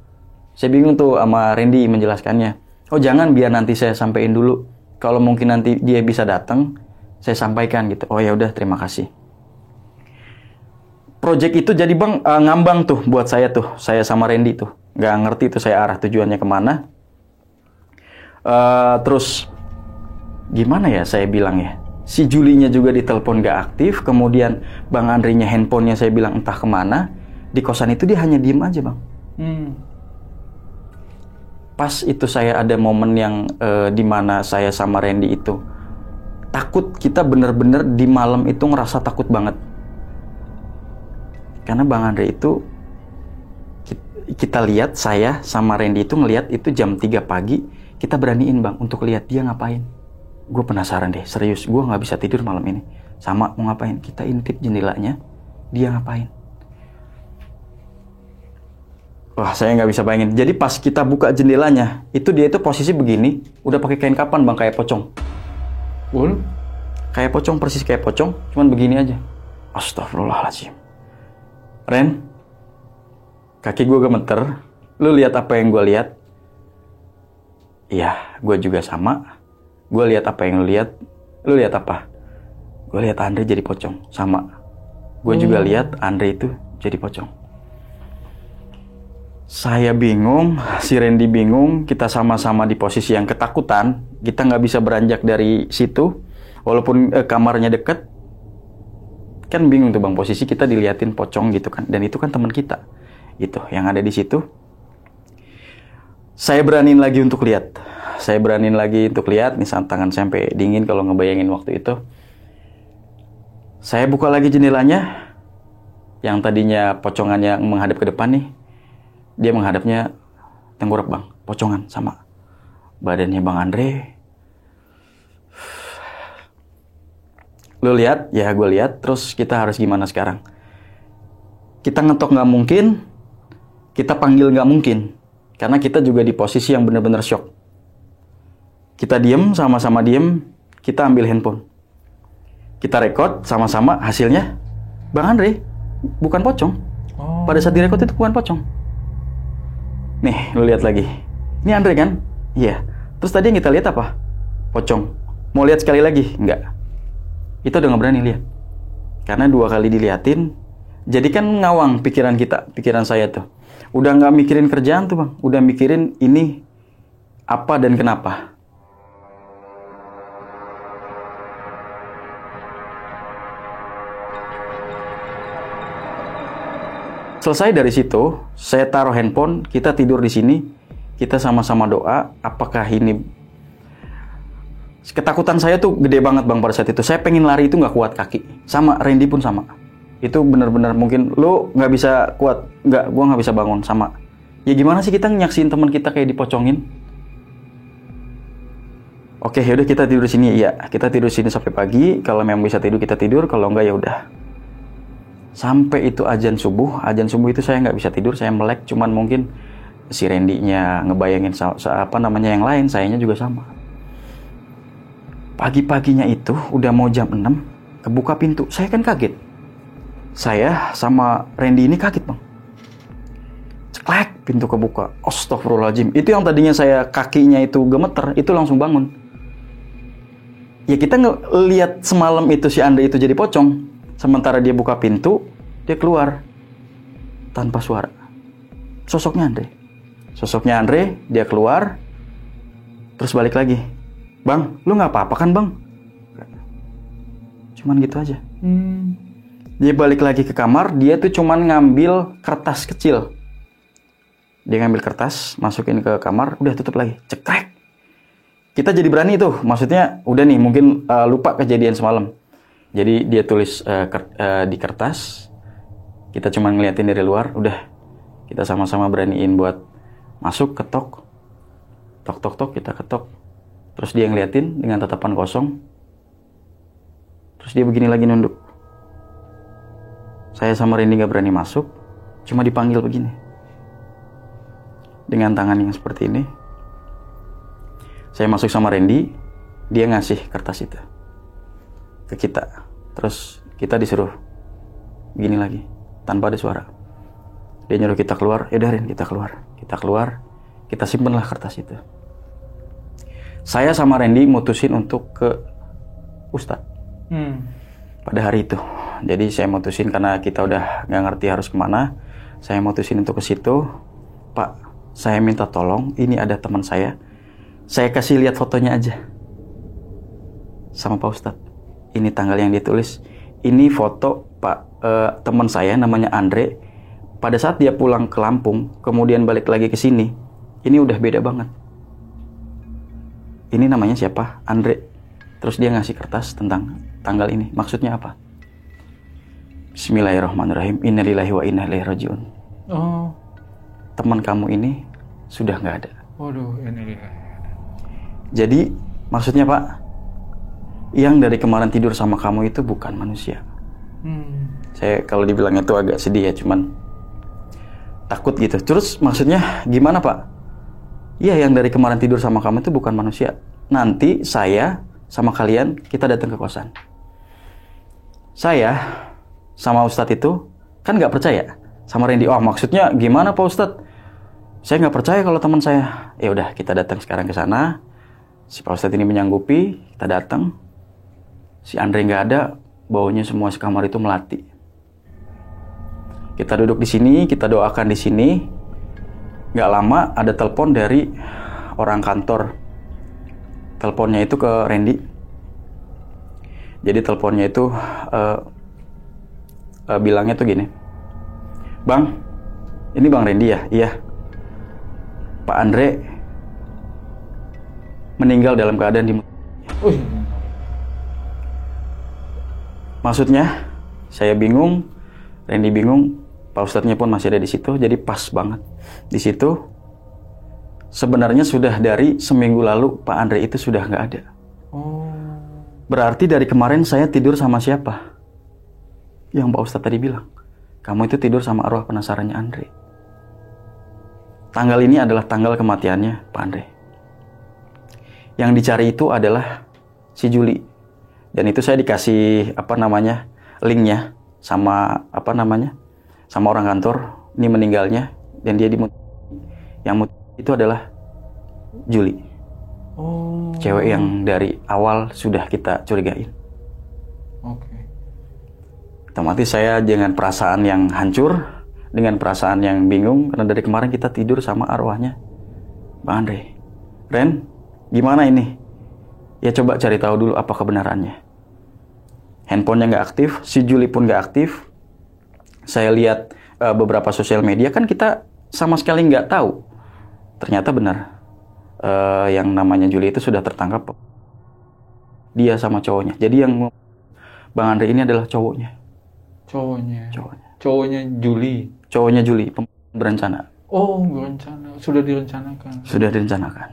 Saya bingung tuh sama Randy menjelaskannya. Oh jangan, biar nanti saya sampaikan dulu. Kalau mungkin nanti dia bisa datang, saya sampaikan gitu. Oh ya udah, terima kasih. Project itu jadi Bang ngambang tuh buat saya tuh. Saya sama Randy tuh. Nggak ngerti tuh saya arah tujuannya kemana. Terus gimana ya saya bilang ya. Si Julinya juga ditelepon nggak aktif. Kemudian Bang Andre-nya handphonenya saya bilang entah kemana. Di kosan itu dia hanya diem aja Bang. Pas itu saya ada momen yang dimana saya sama Randy itu takut. Kita bener-bener di malam itu ngerasa takut banget. Karena Bang Andre itu, kita lihat, saya sama Randy itu ngelihat itu jam 3 pagi, kita beraniin Bang untuk lihat dia ngapain. Gue penasaran deh, serius, gue nggak bisa tidur malam ini. Sama mau ngapain, kita intip jendelanya, dia ngapain. Wah, saya nggak bisa bayangin. Jadi pas kita buka jendelanya, itu dia itu posisi begini, udah pakai kain kapan Bang, kayak pocong. Kayak pocong, persis kayak pocong, cuman begini aja. Astagfirullahaladzim. Ren, kaki gue gemeter. Lu lihat apa yang gue lihat? Iya, gue juga sama. Gue lihat apa yang lu lihat. Lu lihat apa? Gue lihat Andre jadi pocong. Sama. Gue juga lihat Andre itu jadi pocong. Saya bingung, si Randy bingung. Kita sama-sama di posisi yang ketakutan. Kita nggak bisa beranjak dari situ. Walaupun kamarnya deket. Kan bingung tuh Bang, posisi kita diliatin pocong gitu kan. Dan itu kan teman kita. Itu yang ada di situ. Saya beraniin lagi untuk lihat. Misal tangan sampai dingin kalau ngebayangin waktu itu. Saya buka lagi jendelanya. Yang tadinya pocongannya menghadap ke depan nih. Dia menghadapnya tengkurap Bang. Pocongan sama badannya Bang Andre. Lu lihat, ya gue lihat. Terus kita harus gimana sekarang? Kita ngetok nggak mungkin, kita panggil nggak mungkin, karena kita juga di posisi yang benar-benar shock. Kita diem, sama-sama diem, kita ambil handphone, kita record sama-sama. Hasilnya, Bang Andre bukan pocong. Pada saat direkod itu bukan pocong. Nih, lu lihat lagi. Ini Andre kan? Iya. Terus tadi yang kita lihat apa? Pocong. Mau lihat sekali lagi? Enggak. Itu udah nggak berani lihat. Karena 2 kali diliatin, jadi kan ngawang pikiran saya tuh. Udah nggak mikirin kerjaan tuh bang, udah mikirin ini apa dan kenapa. Selesai dari situ, saya taruh handphone, kita tidur di sini, kita sama-sama doa. Apakah ini ketakutan saya tuh gede banget bang pada saat itu. Saya pengen lari itu nggak kuat kaki. Sama Randy pun sama. Itu benar-benar mungkin lo nggak bisa kuat, gua nggak bisa bangun sama. Ya gimana sih kita nyaksin teman kita kayak dipocongin? Oke, yaudah kita tidur di sini. Iya, kita tidur di sini sampai pagi. Kalau memang bisa tidur kita tidur, kalau enggak ya udah. Sampai itu azan subuh itu saya nggak bisa tidur, saya melek. Cuman mungkin si Randy-nya ngebayangin yang lain, sayanya juga sama. Pagi-paginya itu udah mau jam 6, kebuka pintu. Saya kan kaget. Saya sama Randy ini kaget bang. Ceklek, pintu kebuka. Astagfirullahaladzim. Itu yang tadinya saya kakinya itu gemeter, itu langsung bangun. Ya kita ngeliat semalam itu si Andre itu jadi pocong. Sementara dia buka pintu, dia keluar tanpa suara. Sosoknya Andre, dia keluar, terus balik lagi. Bang, lu nggak apa-apa kan bang? Cuman gitu aja. Dia balik lagi ke kamar, dia tuh cuman ngambil kertas kecil. Dia ngambil kertas, masukin ke kamar, udah tutup lagi. Cekrek. Kita jadi berani tuh, maksudnya udah nih mungkin lupa kejadian semalam. Jadi dia tulis di kertas, kita cuma ngeliatin dari luar, udah kita sama-sama beraniin buat masuk, ketok, tok, kita ketok. Terus dia ngeliatin dengan tatapan kosong, terus dia begini lagi nunduk. Saya sama Randy gak berani masuk, cuma dipanggil begini. Dengan tangan yang seperti ini, saya masuk sama Randy, dia ngasih kertas itu ke kita. Terus kita disuruh gini lagi tanpa ada suara. Dia nyuruh kita keluar. Yaudah Rin, kita keluar, kita simpenlah kertas itu. Saya sama Randy mutusin untuk ke Ustadz pada hari itu. Jadi saya mutusin karena kita udah nggak ngerti harus kemana. Saya mutusin untuk ke situ. Pak, saya minta tolong, ini ada teman saya kasih lihat fotonya aja sama Pak Ustadz. Ini tanggal yang ditulis. Ini foto teman saya namanya Andre. Pada saat dia pulang ke Lampung, kemudian balik lagi ke sini, ini udah beda banget. Ini namanya siapa? Andre. Terus dia ngasih kertas tentang tanggal ini. Maksudnya apa? Bismillahirrahmanirrahim. Innalillahi wa inna ilaihi rajiun. Oh. Teman kamu ini sudah nggak ada. Waduh, ini. Jadi maksudnya Pak, yang dari kemarin tidur sama kamu itu bukan manusia. Saya kalau dibilang itu agak sedih ya, cuman takut gitu. Terus maksudnya gimana Pak? Iya, yang dari kemarin tidur sama kamu itu bukan manusia. Nanti saya sama kalian kita datang ke kosan. Saya sama Ustadz itu kan nggak percaya sama Randy. Oh maksudnya gimana Pak Ustadz? Saya nggak percaya kalau teman saya. Ya udah kita datang sekarang ke sana. Si Pak Ustadz ini menyanggupi, kita datang. Si Andre nggak ada, baunya semua sekamar itu melati. Kita duduk di sini, kita doakan di sini. Nggak lama ada telepon dari orang kantor. Teleponnya itu ke Randy. Jadi teleponnya itu bilangnya tuh gini. Bang, ini Bang Randy ya? Iya. Pak Andre meninggal dalam keadaan di... Maksudnya, saya bingung, Randy bingung, Pak Ustadznya pun masih ada di situ, jadi pas banget. Di situ, sebenarnya sudah dari seminggu lalu Pak Andre itu sudah nggak ada. Berarti dari kemarin saya tidur sama siapa? Yang Pak Ustadz tadi bilang, kamu itu tidur sama arwah penasarannya Andre. Tanggal ini adalah tanggal kematiannya Pak Andre. Yang dicari itu adalah si Juli. Dan itu saya dikasih linknya sama sama orang kantor. Ini meninggalnya dan dia yang itu adalah Juli. Oh. Cewek yang dari awal sudah kita curigain. Oke. Otomatis saya dengan perasaan yang hancur, dengan perasaan yang bingung, karena dari kemarin kita tidur sama arwahnya Bang Andre. Ren, gimana ini? Ya coba cari tahu dulu apa kebenarannya. Handphonenya nggak aktif, si Juli pun nggak aktif. Saya lihat beberapa sosial media, kan kita sama sekali nggak tahu. Ternyata benar, yang namanya Juli itu sudah tertangkap. Dia sama cowoknya. Jadi yang Bang Andre ini adalah cowoknya. Cowoknya Juli. Cowoknya Juli, berencana. Oh, berencana. Sudah direncanakan. Sudah direncanakan.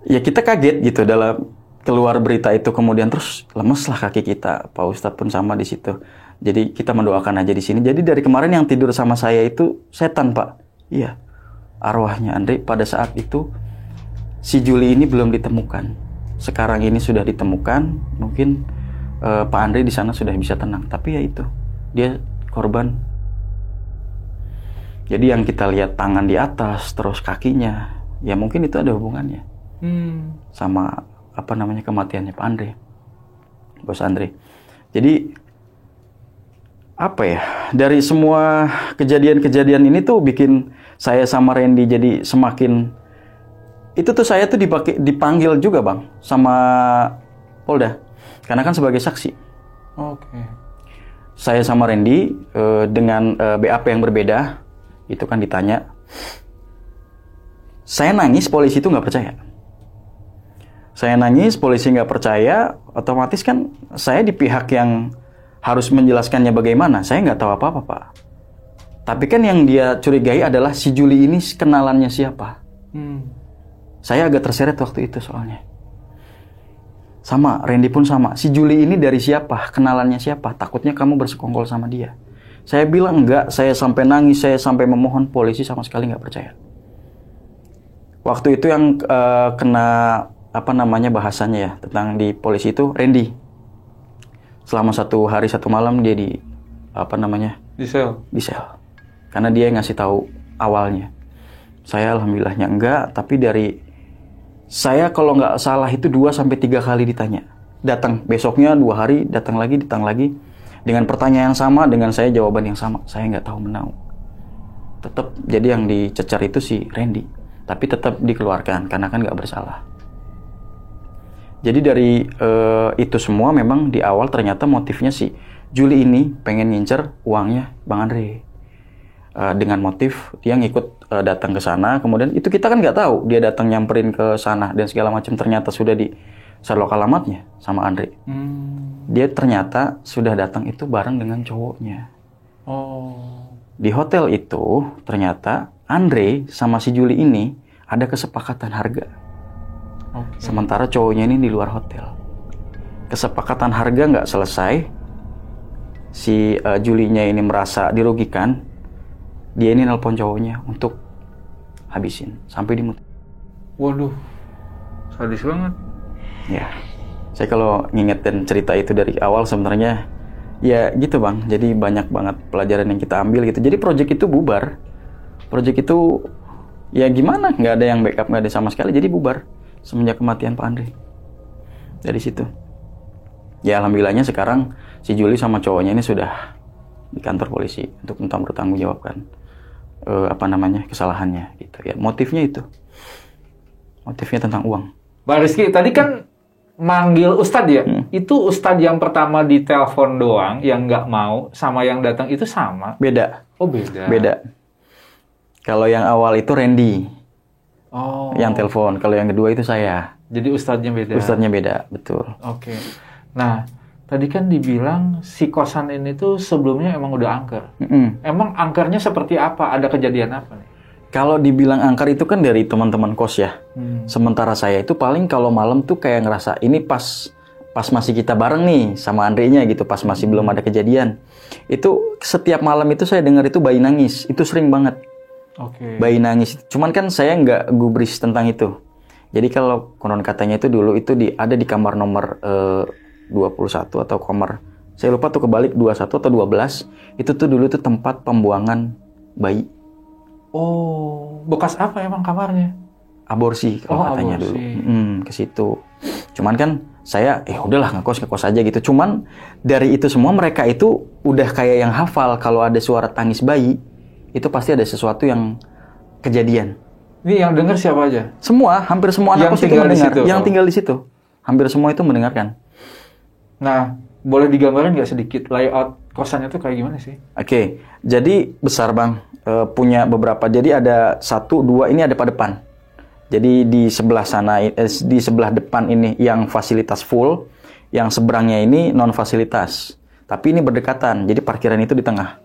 Ya kita kaget gitu dalam keluar berita itu, kemudian terus lemeslah kaki kita. Pak Ustadz pun sama di situ. Jadi kita mendoakan aja di sini. Jadi dari kemarin yang tidur sama saya itu setan, Pak. Iya. Arwahnya Andre pada saat itu si Juli ini belum ditemukan. Sekarang ini sudah ditemukan. Mungkin Pak Andre di sana sudah bisa tenang. Tapi ya itu, dia korban. Jadi yang kita lihat tangan di atas, terus kakinya, ya mungkin itu ada hubungannya sama kematiannya Pak Andre, Bos Andre. Jadi apa ya, dari semua kejadian-kejadian ini tuh bikin saya sama Randy jadi semakin, itu tuh saya tuh dipanggil juga Bang sama Polda, karena kan sebagai saksi. Oke. Saya sama Randy dengan BAP yang berbeda, itu kan ditanya. Saya nangis, polisi itu nggak percaya. Saya nangis, polisi nggak percaya, otomatis kan saya di pihak yang harus menjelaskannya bagaimana. Saya nggak tahu apa-apa, Pak. Tapi kan yang dia curigai adalah si Juli ini kenalannya siapa. Saya agak terseret waktu itu soalnya. Sama, Randy pun sama. Si Juli ini dari siapa? Kenalannya siapa? Takutnya kamu bersekongkol sama dia. Saya bilang enggak, saya sampai nangis, saya sampai memohon, polisi sama sekali nggak percaya. Waktu itu yang kena bahasanya ya, tentang di polisi itu Randy. Selama 1 hari 1 malam dia di Di sel. Di sel. Karena dia yang ngasih tahu awalnya. Saya alhamdulillahnya enggak, tapi dari saya kalau nggak salah itu 2-3 kali ditanya. Datang besoknya 2 hari, datang lagi, dengan pertanyaan yang sama, dengan saya jawaban yang sama. Saya nggak tahu menau. Tetap jadi yang dicecar itu si Randy, tapi tetap dikeluarkan karena kan nggak bersalah. Jadi dari itu semua memang di awal ternyata motifnya si Juli ini pengen ngincer uangnya Bang Andre. Dengan motif dia ngikut datang ke sana, kemudian itu kita kan nggak tahu dia datang nyamperin ke sana dan segala macam, ternyata sudah di Sherlock alamatnya sama Andre. Dia ternyata sudah datang itu bareng dengan cowoknya. Di hotel itu ternyata Andre sama si Juli ini ada kesepakatan harga. Sementara cowoknya ini di luar hotel. Kesepakatan harga nggak selesai. Si Julinya ini merasa dirugikan. Dia ini nelpon cowoknya untuk habisin sampai dimut. Waduh, sadis banget. Ya, saya kalau ngingetin cerita itu dari awal sebenarnya ya gitu Bang. Jadi banyak banget pelajaran yang kita ambil gitu. Jadi project itu bubar. Project itu ya gimana? Nggak ada yang backup, nggak ada sama sekali. Jadi bubar semenjak kematian Pak Andre. Dari situ. Ya alhamdulillahnya sekarang si Juli sama cowoknya ini sudah di kantor polisi untuk bertanggungjawabkan kesalahannya gitu ya. Motifnya itu. Motifnya tentang uang. Bang Rizky, tadi kan manggil Ustadz ya? Itu Ustadz yang pertama di telepon doang, yang nggak mau, sama yang datang itu sama? Beda. Oh beda. Beda. Kalau yang awal itu Randy. Yang telepon. Kalau yang kedua itu saya. Jadi Ustadznya beda? Ustadznya beda, betul. Oke. Nah, tadi kan dibilang si kosan ini tuh sebelumnya emang udah angker. Emang angkernya seperti apa? Ada kejadian apa nih? Kalau dibilang angker itu kan dari teman-teman kos ya. Sementara saya itu paling kalau malam tuh kayak ngerasa ini pas masih kita bareng nih sama Andre-nya gitu, pas masih belum ada kejadian. Itu setiap malam itu saya dengar itu bayi nangis. Itu sering banget. Bayi nangis. Cuman kan saya nggak gubris tentang itu. Jadi kalau konon katanya itu dulu itu ada di kamar nomor 21 atau kamar, saya lupa tuh kebalik 21 atau 12. Itu tuh dulu tuh tempat pembuangan bayi. Bekas apa emang kamarnya? Aborsi kalau katanya aborsi. dulu. ke situ. Cuman kan saya udahlah ngekos aja gitu. Cuman dari itu semua mereka itu udah kayak yang hafal kalau ada suara tangis bayi itu pasti ada sesuatu yang kejadian. Ini yang dengar siapa aja? Semua, hampir semua anak kos itu mendengar. Yang tinggal di situ, hampir semua itu mendengarkan. Nah, boleh digambarin nggak sedikit layout kosannya tuh kayak gimana sih? Oke, jadi besar Bang. Punya beberapa. Jadi ada 1, 2, ini ada pada depan. Jadi di sebelah sana, di sebelah depan ini yang fasilitas full, yang seberangnya ini non fasilitas. Tapi ini berdekatan. Jadi parkiran itu di tengah.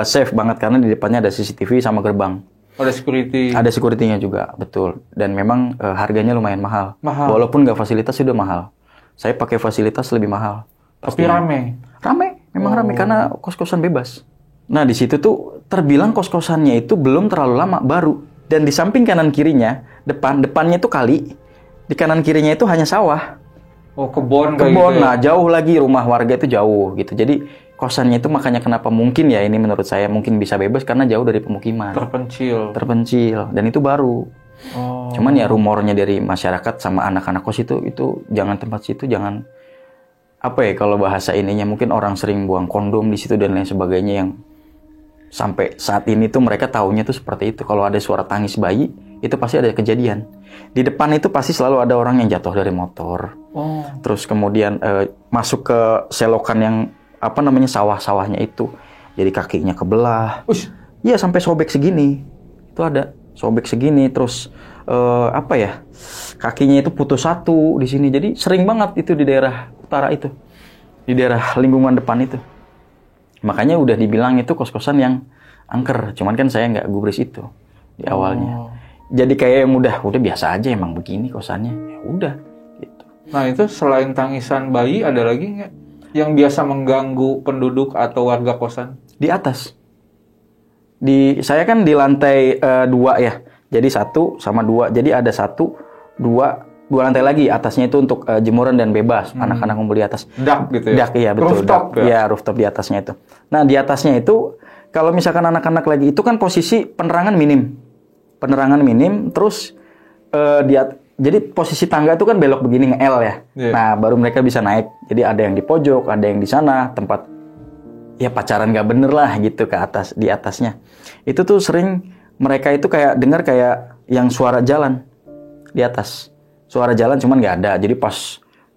Safe banget karena di depannya ada CCTV sama gerbang. Ada security. Ada security-nya juga, betul. Dan memang harganya lumayan mahal. Mahal. Walaupun nggak fasilitas sudah mahal. Saya pakai fasilitas lebih mahal. Tapi rame. Memang rame karena kos-kosan bebas. Nah, di situ tuh terbilang kos-kosannya itu belum terlalu lama, baru. Dan di samping kanan kirinya, depannya itu kali. Di kanan kirinya itu hanya sawah. Oh, kebon kayak gitu ya? Nah, jauh lagi rumah warga itu jauh gitu. Jadi kosannya itu makanya kenapa mungkin ya ini menurut saya mungkin bisa bebas karena jauh dari pemukiman. Terpencil dan itu baru. Cuman ya rumornya dari masyarakat sama anak-anak kos itu jangan tempat situ, jangan apa ya kalau bahasa ininya mungkin orang sering buang kondom di situ dan lain sebagainya yang sampai saat ini tuh mereka taunya tuh seperti itu. Kalau ada suara tangis bayi itu pasti ada kejadian. Di depan itu pasti selalu ada orang yang jatuh dari motor. Terus kemudian masuk ke selokan yang sawah-sawahnya itu. Jadi kakinya kebelah. Iya sampai sobek segini. Itu ada sobek segini terus kakinya itu putus satu di sini. Jadi sering banget itu di daerah utara itu. Di daerah lingkungan depan itu. Makanya udah dibilang itu kos-kosan yang angker. Cuman kan saya nggak gubris itu di awalnya. Jadi kayak yang udah biasa aja emang begini kosannya. Ya udah gitu. Nah, itu selain tangisan bayi ada lagi nggak yang biasa mengganggu penduduk atau warga kosan? Di atas. Saya kan di lantai 2 ya. Jadi 1 sama 2. Jadi ada 1, 2 lantai lagi. Atasnya itu untuk jemuran dan bebas. Anak-anak ngumpul di atas. Dak gitu ya? Dak, iya betul. Rooftop dak. Ya, rooftop di atasnya itu. Nah, di atasnya itu kalau misalkan anak-anak lagi itu kan posisi penerangan minim. Terus jadi posisi tangga itu kan belok begini nge-L ya. Nah, baru mereka bisa naik. Jadi ada yang di pojok, ada yang di sana, tempat ya pacaran nggak bener lah gitu ke atas, di atasnya. Itu tuh sering mereka itu kayak dengar kayak yang suara jalan di atas. Suara jalan cuman nggak ada. Jadi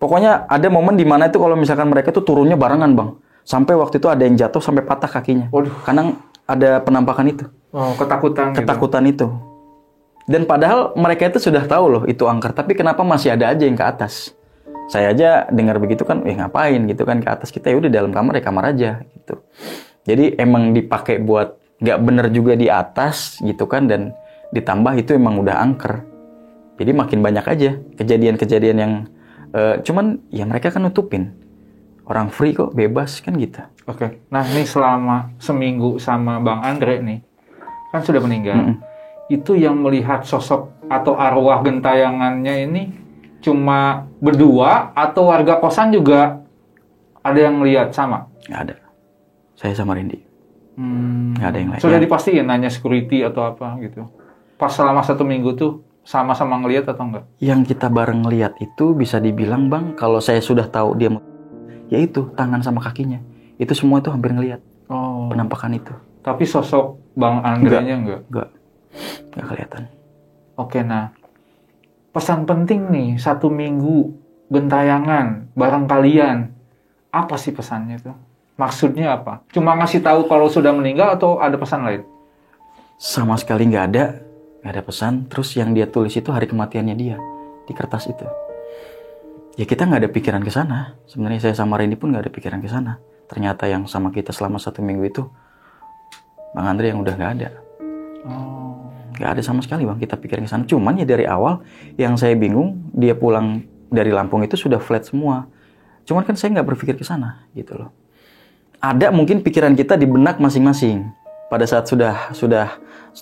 pokoknya ada momen di mana itu kalau misalkan mereka tuh turunnya barengan, Bang. Sampai waktu itu ada yang jatuh sampai patah kakinya. Karena ada penampakan itu. Ketakutan itu. Dan padahal mereka itu sudah tahu loh itu angker, tapi kenapa masih ada aja yang ke atas? Saya aja dengar begitu kan, ngapain gitu kan ke atas, kita ya udah dalam kamar aja gitu. Jadi emang dipakai buat nggak bener juga di atas gitu kan, dan ditambah itu emang udah angker. Jadi makin banyak aja kejadian-kejadian yang cuman ya mereka kan nutupin. Orang free kok, bebas kan gitu. Oke. Nah, ini selama seminggu sama Bang Andre nih, kan sudah meninggal. Itu yang melihat sosok atau arwah gentayangannya ini cuma berdua atau warga kosan juga ada yang lihat sama? Nggak ada. Saya sama Randy. Nggak ada yang lain. Sudah dipastiin nanya security atau apa gitu? Pas selama 1 minggu tuh sama-sama ngelihat atau enggak? Yang kita bareng ngelihat itu bisa dibilang, Bang, kalau saya sudah tahu dia yaitu tangan sama kakinya. Itu semua itu hampir ngelihat. Penampakan itu. Tapi sosok Bang Andre-nya enggak? Nggak kelihatan. Oke, nah pesan penting nih 1 minggu gentayangan bareng kalian, apa sih pesannya tuh? Maksudnya apa? Cuma ngasih tahu kalau sudah meninggal atau ada pesan lain? Sama sekali nggak ada pesan. Terus yang dia tulis itu hari kematiannya dia di kertas itu. Ya kita nggak ada pikiran ke sana. Sebenarnya saya sama Randy pun nggak ada pikiran ke sana. Ternyata yang sama kita selama 1 minggu itu Bang Andre yang udah nggak ada. Nggak ada sama sekali, Bang, kita pikirin ke sana. Cuman ya dari awal yang saya bingung, dia pulang dari Lampung itu sudah flat semua. Cuman kan saya nggak berpikir ke sana gitu loh. Ada mungkin pikiran kita di benak masing-masing. Pada saat sudah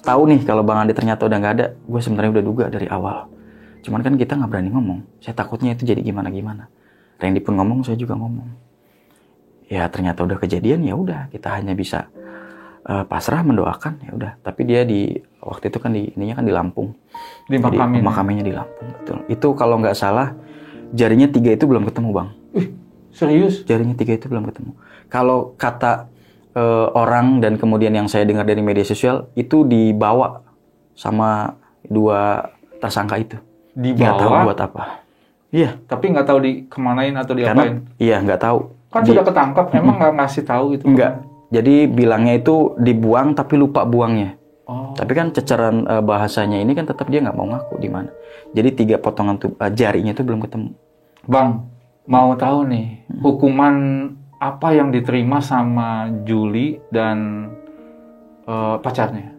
tahu nih kalau Bang Andi ternyata udah nggak ada, gue sebenarnya udah duga dari awal. Cuman kan kita nggak berani ngomong. Saya takutnya itu jadi gimana-gimana. Randy pun ngomong, saya juga ngomong. Ya ternyata udah kejadian, ya udah kita hanya bisa pasrah mendoakan ya udah. Tapi dia waktu itu kan ininya kan di Lampung. Di makamin. Pemakamannya di Lampung, betul. Itu kalau nggak salah jarinya 3 itu belum ketemu, Bang. Serius? Jarinya 3 itu belum ketemu. Kalau kata orang dan kemudian yang saya dengar dari media sosial itu dibawa sama 2 tersangka itu. Dibawa? Nggak tahu buat apa. Iya. Tapi nggak tahu kemanain atau diapain? Iya, nggak tahu. Kan sudah ketangkap, emang nggak ngasih tahu itu? Enggak. Jadi bilangnya itu dibuang tapi lupa buangnya. Oh. Tapi kan ceceran bahasanya ini kan tetap dia nggak mau ngaku di mana. Jadi 3 potongan jarinya itu belum ketemu. Bang, mau tahu nih hukuman apa yang diterima sama Juli dan pacarnya?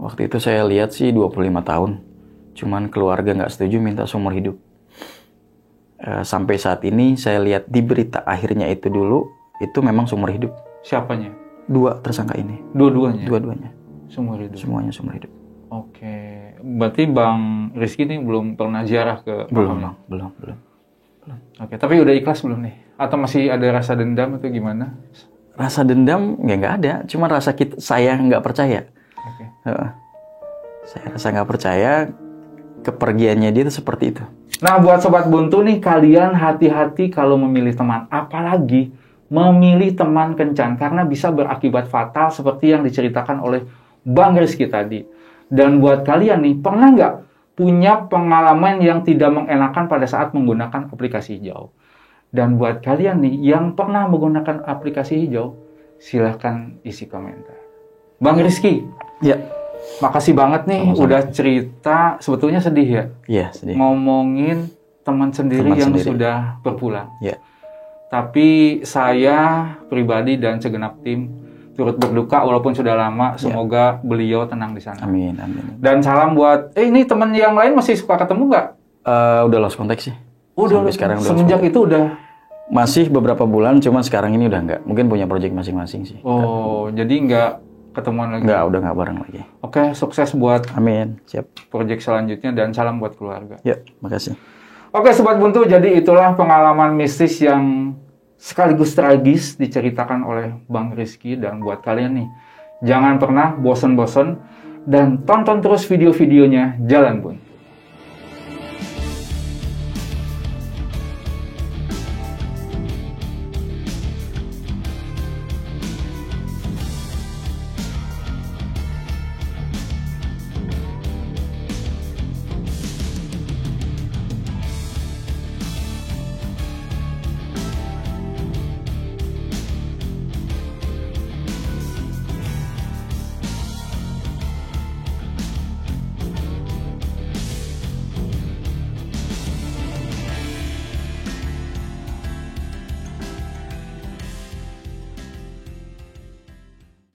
Waktu itu saya lihat sih 25 tahun. Cuman keluarga nggak setuju, minta seumur hidup. Sampai saat ini saya lihat di berita akhirnya itu dulu, itu memang seumur hidup. Siapanya? 2 tersangka ini. Dua-duanya? Dua-duanya. Seumur hidup? Semuanya seumur hidup. Oke. Berarti Bang Rizky ini belum pernah ziarah ke Belum, makamnya? Bang. Belum. Oke, tapi udah ikhlas belum nih? Atau masih ada rasa dendam atau gimana? Rasa dendam ya nggak ada, cuma saya nggak percaya. Oke. Saya rasa nggak percaya kepergiannya dia itu seperti itu. Nah, buat Sobat Buntu nih, kalian hati-hati kalau memilih teman. Apalagi memilih teman kencan, karena bisa berakibat fatal seperti yang diceritakan oleh Bang Rizky tadi. Dan buat kalian nih, pernah nggak punya pengalaman yang tidak mengenakan pada saat menggunakan aplikasi hijau? Dan buat kalian nih yang pernah menggunakan aplikasi hijau, silahkan isi komentar. Bang Rizky, Ya. makasih banget nih udah cerita. Sebetulnya sedih ya? Iya, sedih. Ngomongin teman sendiri Teman yang sendiri. sudah berpulang. Ya. Tapi saya pribadi dan segenap tim turut berduka walaupun sudah lama. Semoga beliau tenang di sana. Amin. Dan salam buat ini teman yang lain masih suka ketemu nggak? Udah lost contact sih. Udah. Sampai sekarang udah semenjak lost itu udah. Masih beberapa bulan, cuma sekarang ini udah nggak. Mungkin punya project masing-masing sih. Oh, jadi nggak ketemuan lagi? Udah nggak bareng lagi. Oke, sukses buat Amin. Siap. project selanjutnya dan salam buat keluarga. Ya, makasih. Oke Sobat Buntu, jadi itulah pengalaman mistis yang sekaligus tragis diceritakan oleh Bang Rizky. Dan buat kalian nih, jangan pernah bosan-bosan dan tonton terus video-videonya Jalan Buntu.